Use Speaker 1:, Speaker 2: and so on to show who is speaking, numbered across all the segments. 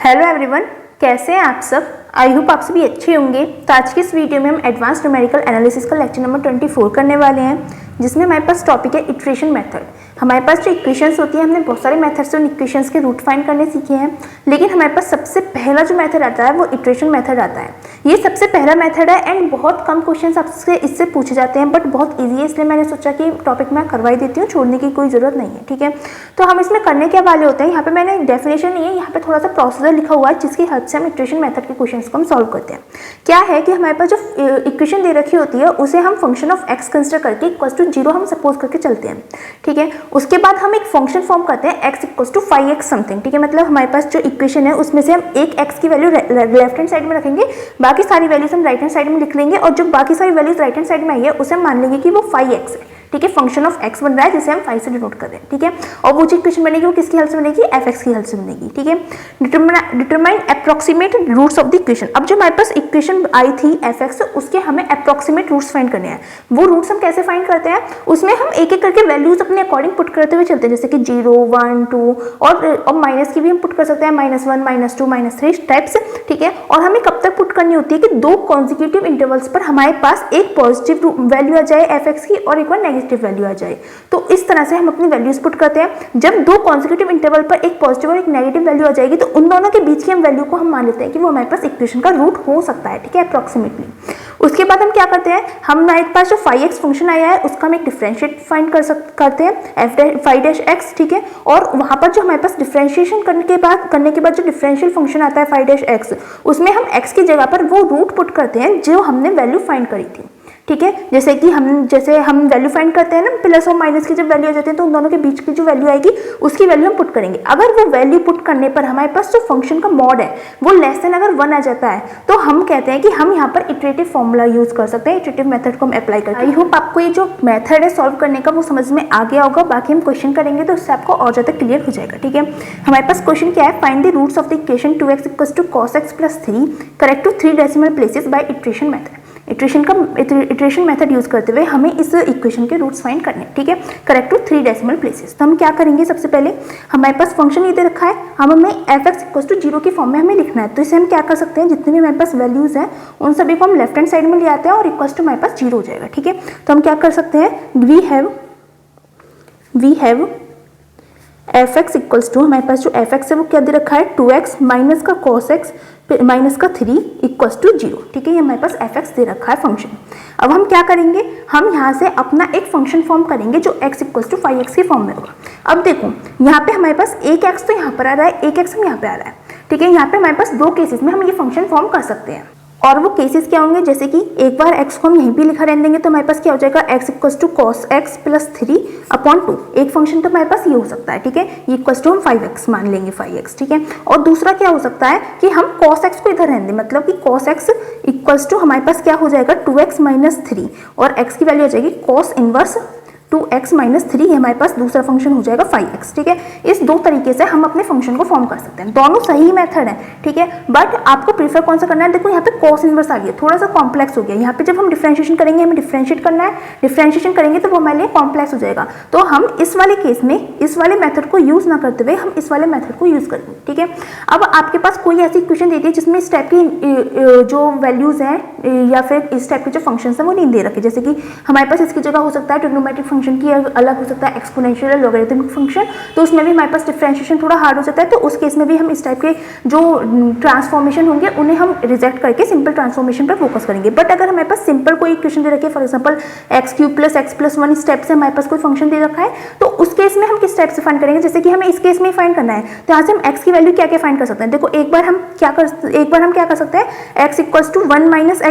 Speaker 1: Hello everyone, कैसे हैं आप सब। आई होप आप सभी अच्छे होंगे। तो आज की इस वीडियो में हम एडवांस न्यूमेरिकल एनालिसिस का लेक्चर नंबर 24 करने वाले हैं, जिसमें हमारे पास टॉपिक है इटरेशन मेथड। हमारे पास जो इक्वेशंस होती है, हमने बहुत सारे मेथड से उन इक्वेशंस के रूट फाइंड करने सीखे हैं, लेकिन हमारे पास सबसे पहला जो मेथड आता है वो इटरेशन मेथड आता है। ये सबसे पहला मेथड है एंड बहुत कम क्वेश्चंस आपसे इससे पूछे जाते हैं, बट बहुत ईजी है, इसलिए मैंने सोचा कि टॉपिक मैं करवाई देती हूँ, छोड़ने की कोई ज़रूरत नहीं है। ठीक है, तो हम इसमें करने के वाले होते हैं, यहाँ पे मैंने डेफिनेशन नहीं है, यहाँ पे थोड़ा सा प्रोसीजर लिखा हुआ है जिसकी हेल्प से हम इटरेशन मेथड के क्वेश्चंस को हम सॉल्व करते हैं। क्या है कि हमारे पास जो इक्वेशन दे रखी होती है उसे हम फंक्शन ऑफ एक्स कंसिडर करके इक्वल टू 0 हम सपोज करके चलते हैं। ठीक है, उसके बाद हम एक फंक्शन फॉर्म करते हैं x equal to 5x something. ठीक है, मतलब हमारे पास जो इक्वेशन है उसमें से हम एक x की वैल्यू लेफ्ट हैंड साइड में रखेंगे, बाकी सारी वैल्यूज हम राइट हैंड साइड में लिख लेंगे, और जो बाकी सारी वैल्यूज राइट हैंड साइड में आई है उसे हम मान लेंगे कि वो 5x है। ठीक है, फंक्शन ऑफ x बन रहा है जिसे हम 5 से डिनोट कर रहे हैं। ठीक है, और वो जो इक्वेशन बनेगी वो किसकी हेल्प से बनेगी, fx की हेल्प से बनेगी। ठीक है, determine approximate roots of the equation. अब जो हमारे पास इक्वेशन आई थी fx, उसके हमें अप्रॉक्सीमेट रूट्स फाइंड करने हैं। वो रूट्स हम कैसे फाइंड करते हैं, उसमें हम एक एक करके वैल्यूज अपने अकॉर्डिंग पुट करते हुए चलते हैं, जैसे कि 0, 1, 2 और माइनस की भी हम पुट कर सकते हैं, -1, -2, -3 टाइप्स। ठीक है, और हमें कब तक पुट करनी होती है कि दो कॉन्जिक्यूटिव इंटरवल्स पर हमारे पास एक पॉजिटिव वैल्यू आ जाए fx की और एक बार नेगेटिव वैल्यू आ जाए। तो इस तरह से हम अपनी वैल्यूज पुट करते हैं। जब दो कॉन्जिक्यूटिव इंटरवल पर एक पॉजिटिव और एक नेगेटिव वैल्यू आ जाएगी तो उन दोनों के बीच की हम वैल्यू को हम मान लेते हैं कि वो हमारे पास इक्वेशन का रूट हो सकता है। ठीक है, अप्रॉक्सीमेटली। उसके बाद हम क्या करते हैं, हमारे पास जो 5x फंक्शन आया है उसका हम एक डिफरेंशिएट फाइंड करते हैं 5-x। ठीक है, और वहां पर जो हमारे पास डिफरेंशिएशन करने के बाद जो डिफरेंशियल फंक्शन आता है 5-x, उसमें हम x की जगह पर वो रूट पुट करते हैं जो हमने वैल्यू फाइंड करी थी। ठीक है, जैसे हम वैल्यू फाइंड करते हैं ना, प्लस और माइनस की जब वैल्यू आ जाती है तो उन दोनों के बीच की जो वैल्यू आएगी उसकी वैल्यू हम पुट करेंगे। अगर वो वैल्यू पुट करने पर हमारे पास जो फंक्शन का मॉड है वो लेस देन अगर 1 आ जाता है तो हम कहते हैं कि हम यहाँ पर इटरेटिव फॉर्मूला यूज कर सकते हैं, इटरेटिव मेथड को हम अप्लाई करते हैं। आई होप आपको ये जो मेथड है सॉल्व करने का वो समझ में आ गया होगा। बाकी हम क्वेश्चन करेंगे तो उससे आपको और ज़्यादा क्लियर हो जाएगा। ठीक है, हमारे पास क्वेश्चन क्या है, find the roots of the equation 2x equal to cos x plus 3 correct to 3 decimal places by iteration method. Iteration method use करते हुए हमें इस इक्वेशन के रूट्स फाइंड करने हैं। ठीक है, करेक्ट टू 3 डेसिमल प्लेसेस। तो हम क्या करेंगे, सबसे पहले हमारे पास फंक्शन ये दे रखा है, हमें fx इक्वल टू 0 की फॉर्म में हमें लिखना है। तो इसे हम क्या कर सकते हैं, जितने भी हमारे पास वैल्यूज हैं उन सभी को हम लेफ्ट हैंड साइड में ले आते हैं और इक्वल टू हमारे पास 0 हो जाएगा। ठीक है, तो हम क्या कर सकते हैं, we have fx equals to, हमारे पास जो fx है वो क्या दे रखा है, 2x माइनस का cos x माइनस का 3 इक्वल्स टू 0। ठीक है, ये हमारे पास fx दे रखा है फंक्शन। अब हम क्या करेंगे, हम यहाँ से अपना एक फंक्शन फॉर्म करेंगे जो x इक्वल्स टू 5x की फॉर्म में होगा। अब देखो यहाँ पे हमारे पास एक x तो यहाँ पर आ रहा है, एक x हम यहाँ पे आ रहा है। ठीक है, यहाँ पे हमारे पास दो केसेस में हम ये फंक्शन फॉर्म कर सकते हैं, और वो केसेस क्या होंगे, जैसे कि एक बार x को हम यहीं भी लिखा रहने देंगे तो हमारे पास क्या हो जाएगा, x equals to cos x plus 3 upon 2। एक फंक्शन तो हमारे पास ये हो सकता है। ठीक है, ये इक्वल्स टू हम 5x मान लेंगे 5x। ठीक है, और दूसरा क्या हो सकता है कि हम cos x को इधर रहने दें, मतलब कि cos x इक्वल्स टू हमारे पास क्या हो जाएगा, 2x माइनस 3 और x की वैल्यू आ जाएगी cos इनवर्स 2x माइनस 3, हमारे पास दूसरा फंक्शन हो जाएगा 5x। ठीक है, इस दो तरीके से हम अपने फंक्शन को फॉर्म कर सकते हैं। दोनों सही मेथड है। ठीक है, बट आपको प्रीफर कौन सा करना है, देखो यहाँ पे cos इनवर्स आ गया, थोड़ा सा कॉम्प्लेक्स हो गया। यहाँ पे जब हम डिफरेंशिएशन करेंगे, हमें डिफरेंशिएट करना है, डिफरेंशिएशन करेंगे तो वो हमारे लिए कॉम्प्लेक्स हो जाएगा। तो हम इस वाले केस में इस वाले मेथड को यूज ना करते हुए हम इस वाले मेथड को यूज करेंगे। ठीक है, अब आपके पास कोई ऐसी इक्वेशन दे दी है जिसमें इस टाइप की जो वैल्यूज हैं या फिर इस टाइप के जो फंक्शन है वो नहीं दे रखे, जैसे कि हमारे पास इसकी जगह हो सकता है ट्रिग्नोमेट्रिक फंक्शन की अलग हो सकता है एक्सपोनेंशियल या लॉगरिथमिक फंक्शन, तो उसमें भी हमारे पास डिफरेंशिएशन थोड़ा हार्ड हो जाता है। तो उस केस में भी हम इस टाइप के जो ट्रांसफॉर्मेशन होंगे उन्हें हम रिजेक्ट करके सिंपल ट्रांसफॉर्मेशन पर फोकस करेंगे। बट अगर हमारे पास सिंपल कोई इक्वेशन दे रखी है, for example x³ plus x plus 1 step से हमारे पास कोई फंक्शन दे रखा है, तो उस केस में हम किस टाइप से फाइंड करेंगे, जैसे कि हमें इस केस में फाइंड करना है तो यहाँ से हम x की वैल्यू क्या क्या फाइंड कर सकते हैं। देखो एक बार हम क्या कर सकते हैं, x equals to 1 minus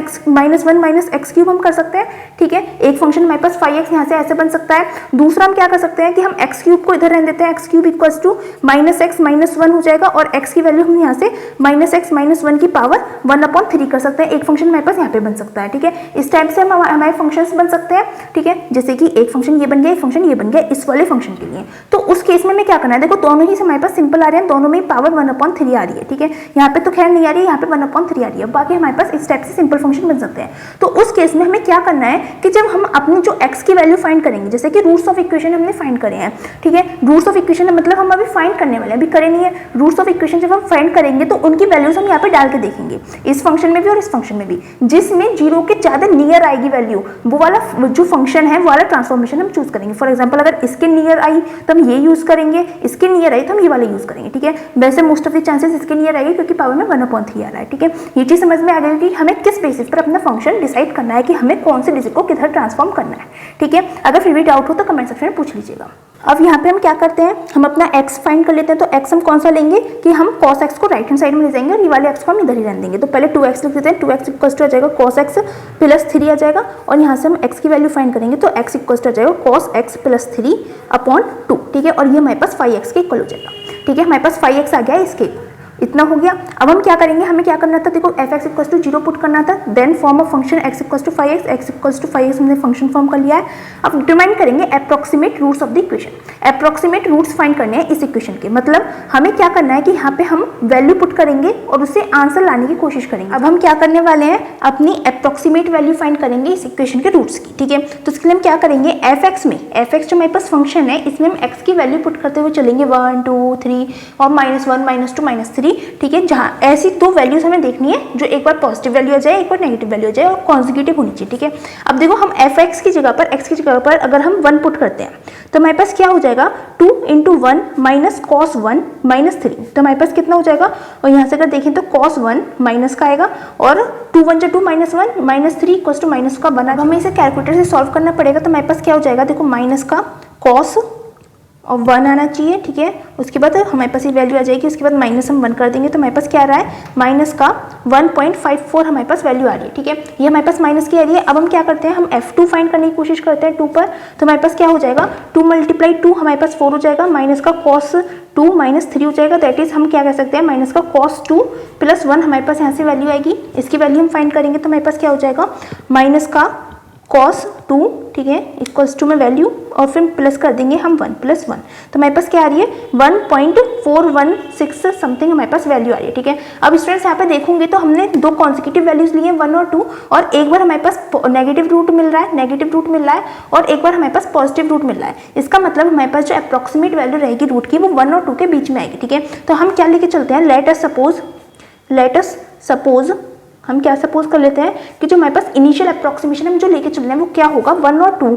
Speaker 1: x³ हम कर सकते हैं। ठीक है, एक फंक्शन हमारे पास 5x यहाँ से ऐसे बन सकता है। दूसरा हम क्या कर सकते हैं कि हम x³ को इधर रहने देते हैं, x³ equals to -x minus 1 हो जाएगा, और x की वैल्यू हम यहाँ से -x माइनस 1 की पावर 1/3 कर सकते हैं। एक फंक्शन हमारे पास यहाँ पे बन सकता है। ठीक है, इस टाइप से हमारे फंक्शंस बन सकते हैं। ठीक है, जैसे कि एक फंक्शन ये बन गया, एक फंक्शन ये बन गया इस वाले फंक्शन के लिए। तो उस केस में हमें क्या करना है, देखो दोनों ही से हमारे पास सिंपल आ रहे हैं, दोनों में पावर 1/3 आ रही है। ठीक है, यहाँ पे तो खैर नहीं आ रही है, यहाँ पे 1/3 आ रही है। बाकी हमारे पास इस टाइप से सिंपल फंक्शन बन सकते हैं। तो उस केस में हमें क्या करना है कि जब हम अपनी जो x की वैल्यू फाइंड करेंगे करेंगे, जैसे कि रूट्स ऑफ इक्वेशन हमने फाइंड करे हैं, ठीक है। रूट्स ऑफ इक्वेशन मतलब हम अभी फाइंड करने वाले हैं, अभी करे नहीं है। रूट्स ऑफ इक्वेशन जब हम फाइंड करेंगे तो उनकी वैल्यूज हम यहाँ पे डाल के देखेंगे, इस फंक्शन में भी और इस फंक्शन में भी, जिसमें जीरो के ज्यादा नियर आएगी वैल्यू, वो वाला जो फंक्शन है वो वाला ट्रांसफॉर्मेशन हम चूज करेंगे। फॉर एग्जाम्पल अगर इसके नियर आई तो हम ये यूज करेंगे, इसके नियर आई तो हम ये वाला यूज करेंगे, ठीक है। वैसे मोस्ट ऑफ द चांसेस इसके नियर आएगी क्योंकि पावर में 1/3 आ रहा है, ठीक है। ये चीज समझ में आ गई कि हमें किस बेसिस पर अपना फंक्शन डिसाइड करना है कि हमें कौन से डिजिट को किधर ट्रांसफॉर्म करना है, ठीक है। अगर फिर भी डाउट हो तो कमेंट सेक्शन में पूछ लीजिएगा। अब यहाँ पे हम क्या करते हैं, हम अपना x फाइंड कर लेते हैं। तो x हम कौन सा लेंगे कि हम cos x को राइट हैंड साइड में ले जाएंगे और ये वाले x को हम इधर ही रहने देंगे। तो पहले 2x लिख देते हैं, 2x इक्वल्स टू आ जाएगा cos x प्लस 3 आ जाएगा, और यहाँ से हम x की वैल्यू फाइंड करेंगे तो x इक्वल्स टू आ जाएगा cos x प्लस 3 अपॉन 2, ठीक है। और ये हमारे पास 5x के इक्वल हो जाएगा, ठीक है। हमारे पास 5x आ गया, इसके इतना हो गया। अब हम क्या करेंगे, हमें क्या करना था, देखो fx इक्वल्स टू 0 पुट करना था, then form of function x equals to 5x, x equals to 5x हमने फंक्शन फॉर्म कर लिया है। अब डिटरमाइन करेंगे approximate roots of the equation. Approximate roots find करने हैं इस इक्वेशन के, मतलब हमें क्या करना है कि यहाँ पे हम वैल्यू पुट करेंगे और उससे आंसर लाने की कोशिश करेंगे। अब हम क्या करने वाले हैं, अपनी अप्रोक्सीमेट वैल्यू फाइंड करेंगे इस इक्वेशन के रूट्स की, ठीक है। तो इसके लिए हम क्या करेंगे, fx में, fx जो हमारे पास फंक्शन है इसमें हम x की वैल्यू पुट करते हुए चलेंगे 1 2 3 और -1 -2 -3, ठीक है। जहाँ ऐसी दो वैल्यूज हमें देखनी है जो एक बार पॉजिटिव वैल्यू आ जाए, एक बार नेगेटिव वैल्यू आ जाए और कॉन्जिक्यूटिव होनी चाहिए, ठीक है। अब देखो हम fx की जगह पर, x की जगह पर अगर हम 1 पुट करते हैं तो हमारे पास क्या हो जाएगा, 2 × 1 माइनस cos 1 -3, तो हमारे पास कितना हो जाएगा। और यहाँ से अगर देखें तो cos 1 माइनस का आएगा और 2 1 2 -1 -3 इक्वल्स टू माइनस का बना। हमें इसे कैलकुलेटर से सॉल्व करना पड़ेगा, तो हमारे पास क्या हो जाएगा, देखो माइनस का cos और 1 आना चाहिए, ठीक है। उसके बाद हमारे पास ये वैल्यू आ जाएगी, उसके बाद माइनस हम 1 कर देंगे तो हमारे पास क्या आ रहा है, माइनस का 1.54 हमारे पास वैल्यू आ रही है, ठीक है। ये हमारे पास माइनस की आ रही है। अब हम क्या करते हैं, हम f2 फाइंड करने की कोशिश करते हैं 2 पर, तो हमारे पास क्या हो जाएगा, 2 × 2 हमारे पास 4 हो जाएगा, माइनस का cos 2 -3 हो जाएगा, दैट इज हम क्या कह सकते हैं, माइनस का cos 2 + 1 हमारे पास यहाँ से वैल्यू आएगी। इसकी वैल्यू हम फाइंड करेंगे तो हमारे पास क्या हो जाएगा, माइनस का cos 2, ठीक है, इक्वल्स टू में वैल्यू और फिर प्लस कर देंगे हम 1 + 1, तो हमारे पास क्या आ रही है, 1.416 समथिंग हमारे पास वैल्यू आ रही है, ठीक है। अब स्टूडेंट्स यहाँ पे देखोगे तो हमने दो कॉन्सिक्यूटिव वैल्यूज लिए हैं 1 और 2, और एक बार हमारे पास नेगेटिव रूट मिल रहा है, और एक बार हमारे पास पॉजिटिव रूट मिल रहा है। इसका मतलब हमारे पास जो अप्रोक्सीमेट वैल्यू रहेगी रूट की वो 1 और 2 के बीच में आएगी, ठीक है। तो हम क्या लेके चलते हैं, लेट अस सपोज हम क्या सपोज कर लेते हैं कि जो हमारे पास इनिशियल अप्रोक्सीमेशन हम जो लेके चल रहे हैं वो क्या होगा, 1 और 2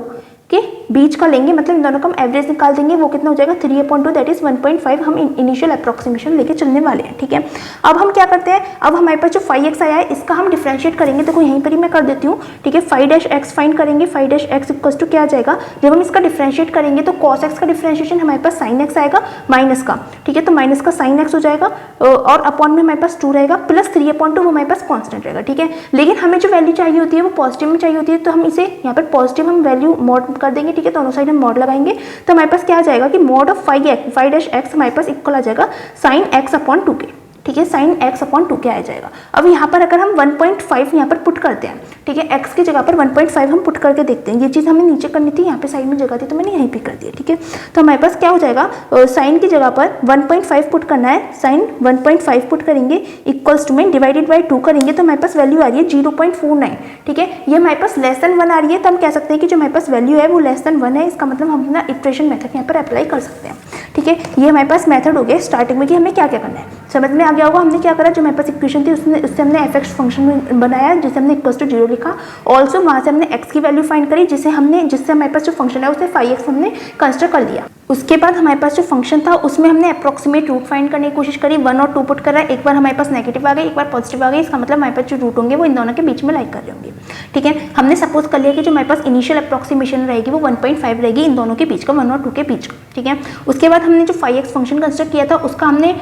Speaker 1: के बीच का लेंगे, मतलब इन दोनों का हम एवरेज निकाल देंगे, वो कितना हो जाएगा 3/2, दैट इज 1.5 हम इनिशियल अप्रोक्सीमेशन लेके चलने वाले हैं, ठीक है। अब हम क्या करते हैं, अब हमारे पास जो 5x आया है इसका हम डिफरेंशिएट करेंगे, देखो यहीं पर ही मैं कर देती हूँ, ठीक है। 5-x फाइंड करेंगे, 5-x इक्वल्स टू क्या आ जाएगा, जब हम इसका डिफरेंशिएट करेंगे तो cos x का डिफरेंशिएशन हमारे पास sin x आएगा माइनस का, ठीक है। तो माइनस का sin x हो जाएगा और अपॉन में हमारे पास 2 रहेगा, प्लस 3/2 वो हमारे पास कॉन्स्टेंट रहेगा, ठीक है। लेकिन हमें जो वैल्यू चाहिए होती है वो पॉजिटिव में चाहिए होती है, तो हम इसे यहाँ पर पॉजिटिव हम वैल्यू मॉड कर देंगे, ठीक है। दोनों साइड हम मॉड लगाएंगे तो हमारे पास क्या आ जाएगा कि मॉड ऑफ 5-x हमारे पास इक्वल आ जाएगा sin x/2 के, ठीक है, sin x/2 के आ जाएगा। अब यहाँ पर अगर हम 1.5 यहाँ पर पुट करते हैं, ठीक है, x की जगह पर 1.5 हम पुट करके देखते हैं। ये चीज़ हमें नीचे करनी थी, यहाँ पे साइड में जगह थी तो मैंने यहीं पे कर दिया, ठीक है। तो हमारे पास क्या हो जाएगा, sin की जगह पर 1.5 पुट करना है, sin 1.5 पुट करेंगे इक्वल्स टू में डिवाइडेड बाई 2 करेंगे तो हमारे पास वैल्यू आ रही है 0.49, ठीक है। ये हमारे पास लेस देन 1 आ रही है, तो हम कह सकते हैं कि जो हमारे पास वैल्यू है वो लेस देन 1 है। इसका मतलब हम अपना इटरेशन मेथड यहाँ पर अप्लाई कर सकते हैं, ठीक है। ये हमारे पास मेथड हो गया स्टार्टिंग में कि हमें क्या क्या करना है, समझ में आ गया होगा। हमने क्या करा, जो हमारे पास इक्वेशन थी उससे हमने fx फंक्शन बनाया जिसे हमने इक्वल्स टू 0 लिखा, ऑल्सो वहाँ से हमने x की वैल्यू फाइंड करी जिससे हमारे पास जो फंक्शन है उसे 5x हमने कंसिडर कर लिया। उसके बाद हमारे पास जो फंक्शन था उसमें हमने अप्रोक्सीमेट रूट फाइंड करने की कोशिश करी, 1 और 2 पुट कर रहा है, एक बार हमारे पास नेगेटिव आ गई, एक बार पॉजिटिव आ गई, इसका मतलब हमारे पास जो रूट होंगे वो इन दोनों के बीच में लाइक कर रहे होंगे, ठीक है। हमने सपोज कर लिया कि जो हमारे पास इनिशियल अप्रोक्सीमेशन रहेगी वो 1.5 रहेगी इन दोनों के बीच का, 1 और 2 के बीच का, ठीक है। उसके बाद हमने जो 5x फंक्शन कंसिडर किया था उसका हमने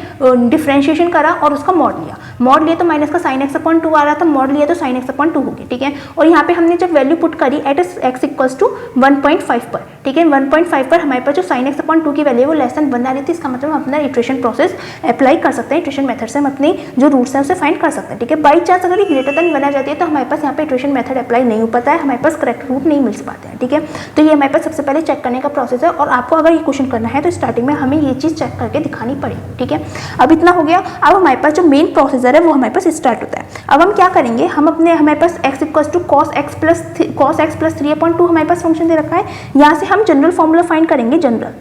Speaker 1: डिफरेंशिएशन करा और उसका मॉड लिया तो माइनस का sin x/2 आ रहा था, मॉड लिया तो sin x/2 हो गया, ठीक है। और यहाँ पे हमने जब वैल्यू पुट करी एट x इक्वल्स टू 1.5 पर, ठीक है, 1.5 पर हमारे पास जो sin x/2 की वैल्यू वो लेस देन 1 आ रही थी, इसका मतलब हम अपना इटरेशन प्रोसेस अप्लाई कर सकते हैं, इटरेशन मेथड से हम अपने जो रूट्स हैं उसे फाइंड कर सकते हैं, ठीक है। बाई चांस अगर ये ग्रेटर देन 1 आ जाती है तो हमारे पास यहाँ पे इटरेशन मेथड अप्लाई नहीं हो पाता है, हमारे पास करेक्ट रूट नहीं मिल पाते हैं, ठीक है। तो ये हमारे पास सबसे पहले चेक करने का प्रोसेस है, और आपको अगर ये क्वेश्चन करना है तो स्टार्टिंग में हमें ये चीज़ चेक करके दिखानी पड़ेगी, ठीक है। अब इतना हो गया। अब हमारे पास जो मेन प्रोसीजर है वो हमारे पास स्टार्ट होता है। अब हम क्या करेंगे, हम हमारे पास x equals to cos x plus 3/2 हमारे पास फंक्शन दे रखा है, यहाँ से हम जनरल फॉर्मूला फाइंड करेंगे, जनरल,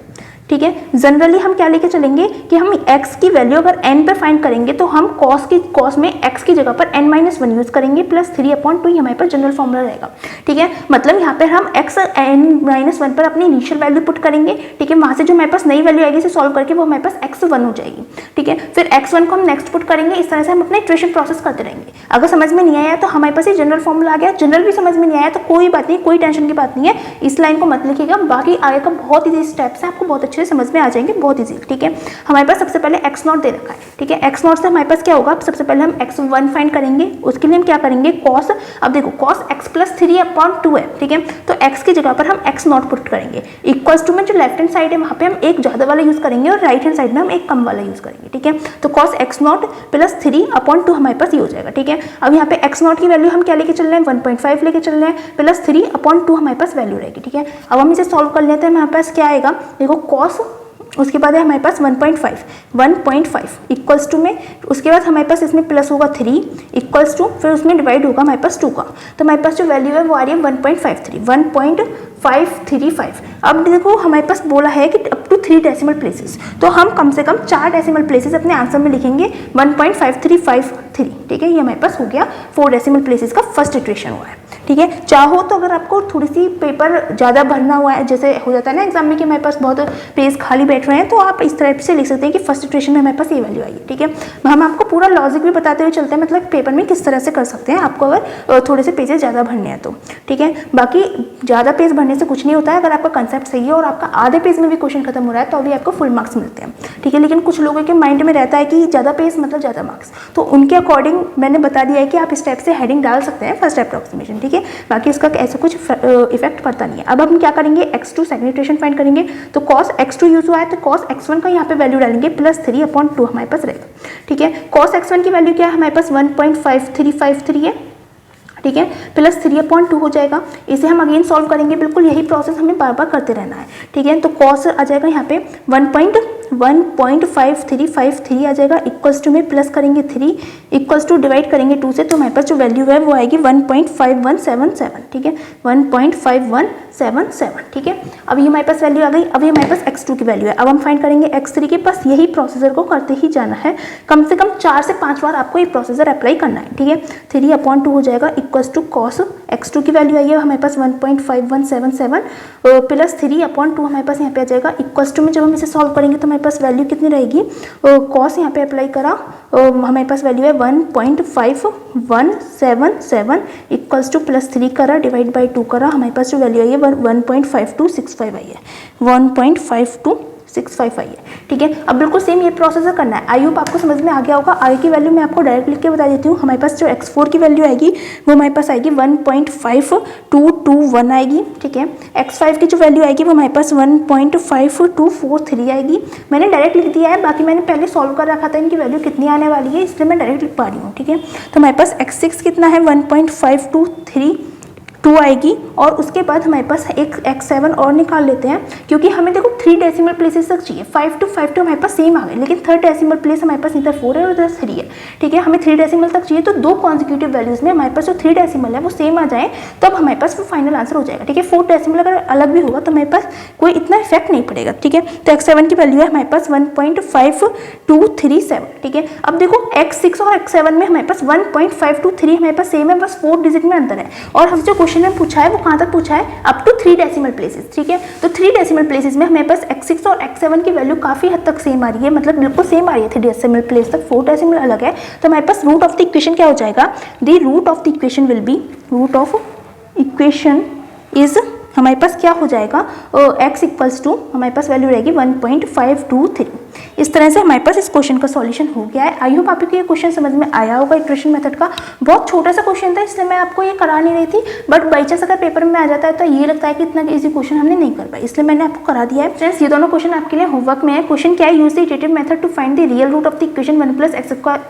Speaker 1: ठीक है। जनरली हम क्या लेके चलेंगे कि हम x की वैल्यू अगर n पे फाइंड करेंगे तो हम cos में x की जगह पर n-1 यूज करेंगे, प्लस 3/2 ही हमारे पास जनरल फॉर्मूला रहेगा, ठीक है। मतलब यहाँ पे हम x n-1 पर अपनी इनिशियल वैल्यू पुट करेंगे, ठीक है। वहाँ से जो हमारे पास नई वैल्यू आएगी इसे सॉल्व करके वो हमारे पास x1 हो जाएगी, ठीक है। फिर x1 को हम नेक्स्ट पुट करेंगे, इस तरह से हम अपना इटरेशन प्रोसेस करते रहेंगे। अगर समझ में नहीं आया तो हमारे पास ये जनरल फॉर्मूला आ गया, जनरल भी समझ में नहीं आया तो कोई बात नहीं, कोई टेंशन की बात नहीं है, इस लाइन को मत लिखिएगा, बाकी आगे का बहुत ईजी स्टेप्स है, आपको बहुत अच्छे से समझ में आ जाएंगे, बहुत इजी, ठीक है। हमारे पास सबसे पहले x0 दे रखा है, ठीक है। x0 से हमारे पास क्या होगा, सबसे पहले हम x1 फाइंड करेंगे, उसके लिए हम क्या करेंगे, cos, अब देखो cos x प्लस 3/2 है, ठीक है। तो x की जगह पर हम x0 पुट करेंगे, इक्वल्स टू में जो लेफ्ट हैंड साइड है वहाँ पे हम एक ज़्यादा वाला यूज करेंगे और राइट हैंड साइड में हम एक कम वाला यूज करेंगे, ठीक है। तो cos x0 प्लस 3/2 हमारे पास ये हो जाएगा, ठीक है। अब यहाँ पे x0 की वैल्यू हम क्या लेके चल रहे हैं, 1.5 लेके चल रहे हैं, प्लस 3/2 हमारे पास वैल्यू रहेगी, ठीक है। अब हम इसे सॉल्व कर लेते हैं, हमारे पास क्या आएगा, देखो cos, उसके बाद है हमारे पास 1.5 इक्वल्स टू में, उसके बाद हमारे पास इसमें प्लस होगा 3 इक्वल्स टू, फिर उसमें डिवाइड होगा हमारे पास 2 का, तो हमारे पास जो वैल्यू है वो आ रही है 1.535। अब देखो हमारे पास बोला है कि अप टू 3 डेसिमल प्लेसेस, तो हम कम से कम 4 डेसिमल प्लेसेस अपने आंसर में लिखेंगे, 1.5353, ठीक है। ये हमारे पास हो गया 4 डेसिमल प्लेसेस का फर्स्ट इटरेशन हुआ है, ठीक है। चाहो तो अगर आपको थोड़ी सी पेपर ज़्यादा भरना हुआ है, जैसे हो जाता है ना एग्जाम में कि हमारे पास बहुत पेज खाली बैठ रहे हैं, तो आप इस तरह से लिख सकते हैं कि फर्स्ट इटरेशन में हमारे पास ये वैल्यू आई है, ठीक है। हम आपको पूरा लॉजिक भी बताते हुए चलते हैं, मतलब पेपर में किस तरह से कर सकते हैं आपको अगर थोड़े से पेजेस ज़्यादा भरने हैं तो, ठीक है। बाकी ज़्यादा पेज भरने से कुछ नहीं होता है, अगर आपका कंसेप्ट सही है और आपका आधे पेज में भी क्वेश्चन खत्म हो रहा है तो अभी आपको फुल मार्क्स मिलते हैं, ठीक है। लेकिन कुछ लोगों के माइंड में रहता है कि ज़्यादा पेज मतलब ज़्यादा मार्क्स, तो उनके अकॉर्डिंग मैंने बता दिया है कि आप इस टाइप से हेडिंग डाल सकते हैं फर्स्ट अप्रॉक्सीमेशन, ठीक है। बाकी इसका ऐसा कुछ इफेक्ट पड़ता नहीं है। अब हम क्या करेंगे, x2 सेकंड इटरेशन फाइंड करेंगे, तो cos x2 यूज हुआ है तो cos x1 का यहाँ पे वैल्यू डालेंगे, प्लस 3/2 हमारे पास रहेगा, ठीक है। cos x1 की वैल्यू क्या है हमारे पास 1.5353 है, ठीक है, प्लस 3/2 हो जाएगा। इसे हम अगेन सॉल्व करेंगे, बिल्कुल यही प्रोसेस हमें बार बार करते रहना है, ठीक है। तो cos आ जाएगा यहाँ पे 1.5353 आ जाएगा, इक्वल्स टू में प्लस करेंगे 3 इक्वल्स टू डिवाइड करेंगे 2 से, तो हमारे पास जो वैल्यू है वो आएगी 1.5177, ठीक है, 1.5177, ठीक है। अब ये हमारे पास वैल्यू आ गई। अब ये हमारे पास x2 की वैल्यू है, अब हम फाइंड करेंगे x3 के पास, यही प्रोसीजर को करते ही जाना है, कम से कम 4 से 5 बार आपको ये प्रोसीजर अप्लाई करना है, ठीक है। 3/2 हो जाएगा इक्वल्स टू cos x2 की वैल्यू आई है हमारे पास 1.5177 प्लस 3/2 हमारे पास यहाँ पे आ जाएगा, इक्वल्स टू में जब हम इसे सॉल्व करेंगे तो हमारे पास वैल्यू कितनी रहेगी, cos यहाँ पे अप्लाई करा, हमारे पास वैल्यू है 1.5177 इक्वल्स टू प्लस 3 करा डिवाइड बाई 2 करा, हमारे पास जो वैल्यू आई है 1.5265 आई है, 1.5265 आई है, ठीक है। अब बिल्कुल सेम ये प्रोसेसर करना है। आई होप आपको समझ में आ गया होगा। आगे की वैल्यू मैं आपको डायरेक्ट लिख के बता देती हूँ। हमारे पास जो x4 की वैल्यू आएगी वो हमारे पास आएगी 1.5221 आएगी, ठीक है। x5 की जो वैल्यू आएगी वो हमारे पास 1.5243 आएगी। मैंने डायरेक्ट लिख दिया है, बाकी मैंने पहले सॉल्व कर रखा था इनकी वैल्यू कितनी आने वाली है, इसलिए मैं डायरेक्ट लिख पा रही हूँ, ठीक है। तो हमारे पास x6 कितना है 1.5232 आएगी, और उसके बाद हमारे पास एक x7 और निकाल लेते हैं, क्योंकि हमें देखो 3 डेसिमल प्लेसेस तक चाहिए। 5 to 5 हमारे पास सेम आ गए, लेकिन 3rd डेसिमल प्लेस हमारे पास इधर 4 है और इधर 3 है, ठीक है। हमें 3 डेसिमल तक चाहिए, तो 2 कॉन्जिक्यूटिव वैल्यूज में हमारे पास जो 3 डेसिमल है वो सेम आ जाए, तब हमारे पास वो फाइनल आंसर हो जाएगा, ठीक है। 4 डेसिमल अगर अलग भी होगा तो हमारे पास कोई इतना इफेक्ट नहीं पड़ेगा, ठीक है। तो x7 की वैल्यू है हमारे पास 1.5237, ठीक है। अब देखो x6 और x7 में हमारे पास 1.523 हमारे पास सेम है, बस 4 डिजिट में अंतर है, और हम जो क्वेश्चन में पूछा है वो कहाँ तक पूछा है, अप टू 3 डेसिमल प्लेसेस, ठीक है। तो 3 डेसिमल प्लेसेस में हमारे पास x6 और x7 की वैल्यू काफी हद तक सेम आ रही है, मतलब बिल्कुल सेम आ रही है 3 डेसिमल प्लेस तक, 4 डेसिमल अलग है। तो हमारे पास रूट ऑफ द इक्वेशन क्या हो जाएगा, the root of the equation will be, root of equation is हमारे पास क्या हो जाएगा, x इक्वल्स टू हमारे पास वैल्यू रहेगी 1.523, इस तरह से हमारे पास इस क्वेश्चन का सॉल्यूशन हो गया है। आई होप आपको ये क्वेश्चन समझ में आया होगा। इटरेशन मेथड का बहुत छोटा सा क्वेश्चन था, इसलिए मैं आपको ये करा नहीं रही थी, बट बाई चांस अगर पेपर में आ जाता है तो ये लगता है कि इतना ईजी क्वेश्चन हमने नहीं कर पाया, इसलिए मैंने आपको करा दिया है। फ्रेंड्स, ये दोनों क्वेश्चन आपके लिए होमवर्क में है। क्वेश्चन क्या है, use the iterative method to find the real root of the equation 1 +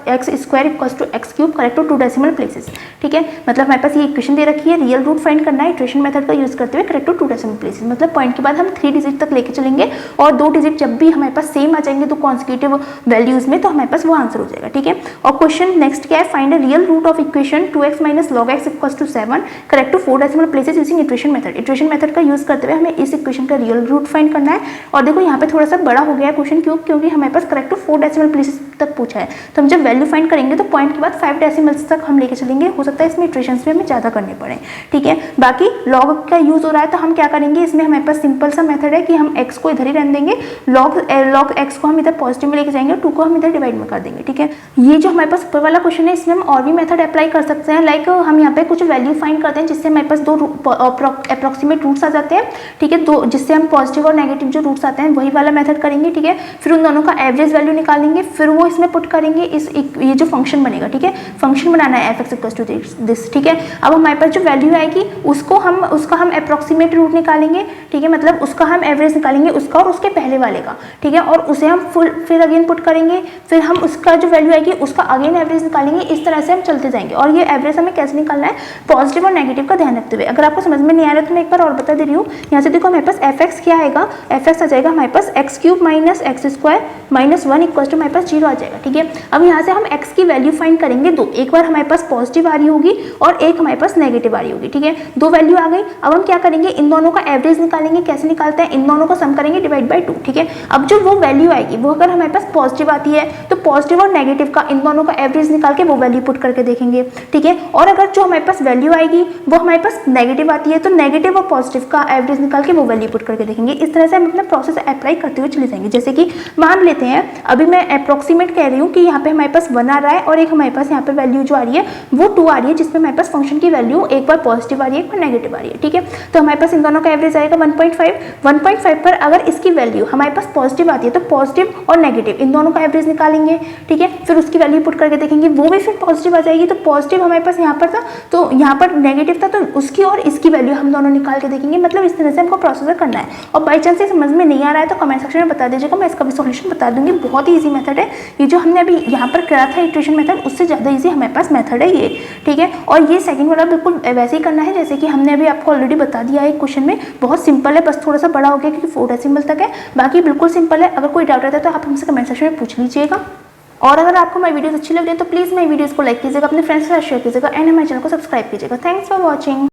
Speaker 1: x² equals to x³ correct to 2 decimal places. ठीक है, मतलब हमारे पास ये इक्वेशन दे रखी है, रियल रूट फाइंड करना है इटरेशन मेथड का यूज करते हुए करेक्ट टू 2 डेसिमल प्लेसेस। मतलब पॉइंट के बाद हम 3 डिजिट तक लेके चलेंगे और 2 डिजिट जब भी हमारे पास सेम आ जाएंगे तो कॉन्सिक्यूटिव वैल्यूज में, तो हमारे पास वो आंसर हो जाएगा। ठीक है, और क्वेश्चन नेक्स्ट क्या है, find a real root of equation 2x - log x equals to 7 correct to 4 decimal places using iteration method. Iteration method का यूज करते हुए हमें इस इक्वेशन का रियल रूट फाइंड करना है। और देखो यहाँ पे थोड़ा सा बड़ा हो गया है क्वेश्चन, क्योंकि हमारे पास करेक्ट टू 4 डेसिमल प्लेसेस तक पूछा है, तो हम जब वैल्यू फाइंड करेंगे तो पॉइंट के बाद 5 डेसिमल्स तक हम लेके चलेंगे। हो सकता है इसमें इटरेशंस भी हमें ज़्यादा करने पड़े। ठीक है, बाकी लॉग का यूज हो रहा है तो हम क्या करेंगे, इसमें हमारे पास सिंपल सा मेथड है कि हम x को इधर ही रहने देंगे, log x को हम इधर पॉजिटिव में लेके जाएंगे, 2 को हम इधर डिवाइड में कर देंगे। ठीक है, ये जो हमारे पास ऊपर वाला क्वेश्चन है इसमें हम और भी मेथड अप्लाई कर सकते हैं। लाइक हम यहाँ पे कुछ वैल्यू फाइंड करते हैं जिससे हमारे पास 2 अप्रोक्सीमेट रूट्स आ जाते हैं। ठीक है, दो जिससे हम पॉजिटिव और नेगेटिव जो रूट्स आते हैं वही वाला मेथड करेंगे। ठीक है, फिर उन दोनों का एवरेज वैल्यू निकालेंगे, फिर वो इसमें पुट करेंगे, ये जो फंक्शन बनेगा। ठीक है, फंक्शन बनाना है f(x = this). ठीक है, अब हमारे पास जो वैल्यू आएगी उसका हम अप्रोक्सीमेट रूट निकालेंगे। ठीक है, मतलब उसका हम एवरेज निकालेंगे, उसका और उसके पहले वाले का। ठीक है, और उसे हम फिर अगेन पुट करेंगे, फिर हम उसका जो वैल्यू आएगी उसका अगेन एवरेज निकालेंगे। इस तरह से हम चलते जाएंगे। और ये एवरेज हमें कैसे निकालना है, पॉजिटिव और नेगेटिव का ध्यान रखते हुए। अगर आपको समझ में नहीं आ रहा तो मैं एक बार और बता दे रही हूँ। यहाँ से देखो हमारे पास f(x) क्या आएगा, f(x) आ जाएगा हमारे पास x³ - x² - 1 इक्वल टू हमारे पास 0 आ जाएगा। ठीक है, अब यहाँ से हम x की वैल्यू फाइंड करेंगे 2, एक बार हमारे पास पॉजिटिव आ रही होगी और एक हमारे पास नेगेटिव आ रही होगी। ठीक है, 2 वैल्यू आ गई। अब हम क्या करेंगे, इन दोनों का एवरेज निकालेंगे। कैसे निकालते हैं, इन दोनों को सम करेंगे डिवाइड बाय 2। ठीक है, अब जो वो वैल्यू आएगी वो अगर हमारे पास पॉजिटिव आती है तो पॉजिटिव और नेगेटिव का इन दोनों का एवरेज निकाल के वो वैल्यू पुट करके देखेंगे। ठीक है, और अगर जो हमारे पास वैल्यू आएगी वो हमारे पास नेगेटिव आती है तो नेगेटिव और पॉजिटिव का एवरेज निकाल के वो वैल्यू पुट करके देखेंगे। इस तरह से हम अपना प्रोसेस अप्लाई करते हुए चले जाएंगे। जैसे कि मान लेते हैं अभी मैं अप्रोक्सीमेट कह रही हूँ कि यहाँ पे हमारे पास 1 आ रहा है और एक हमारे पास यहाँ पे वैल्यू जो आ रही है वो 2 आ रही है, जिसमें हमारे पास फंक्शन की वैल्यू एक बार पॉजिटिव आ रही है, एक बार नेगेटिव आ रही है। ठीक है, तो हमारे पास इन दोनों का एवरेज आएगा 1.5 पर अगर इसकी वैल्यू हमारे पास पॉजिटिव आती है तो पॉजिटिव और नेगेटिव इन दोनों का एवरेज निकालेंगे। ठीक है, फिर उसकी वैल्यू पुट करके देखेंगे, वो भी फिर पॉजिटिव आ जाएगी। तो पॉजिटिव हमारे पास यहाँ पर था तो यहाँ पर नेगेटिव था, तो उसकी और इसकी वैल्यू हम दोनों निकाल के देखेंगे। मतलब इस तरह से हमको प्रोसीजर करना है। और बाई चांस समझ में नहीं आ रहा है तो कमेंट सेक्शन में बता दीजिएगा, मैं इसका भी सॉल्यूशन बता दूंगी। बहुत ही ईजी मेथड है ये, जो हमने अभी यहाँ पर करा था इटरेशन मेथड, उससे ज़्यादा ईजी हमारे पास मेथड है ये। ठीक है, और ये सेकंड वाला बिल्कुल वैसे ही करना है जैसे कि हमने अभी आपको ऑलरेडी बता दिया है। क्वेश्चन में बहुत सिंपल है, बस थोड़ा सा बड़ा हो गया क्योंकि 4 डेसिमल तक है, बाकी बिल्कुल सिंपल है। अगर कोई डाउट रहता है तो आप हमसे कमेंट सेक्शन में पूछ लीजिएगा। और अगर आपको मेरी वीडियोस अच्छी लग रही है तो प्लीज़ मेरी वीडियोस को लाइक कीजिएगा, अपने फ्रेंड्स के साथ शेयर कीजिएगा एंड हमारे चैनल को सब्सक्राइब कीजिएगा। Thanks for watching.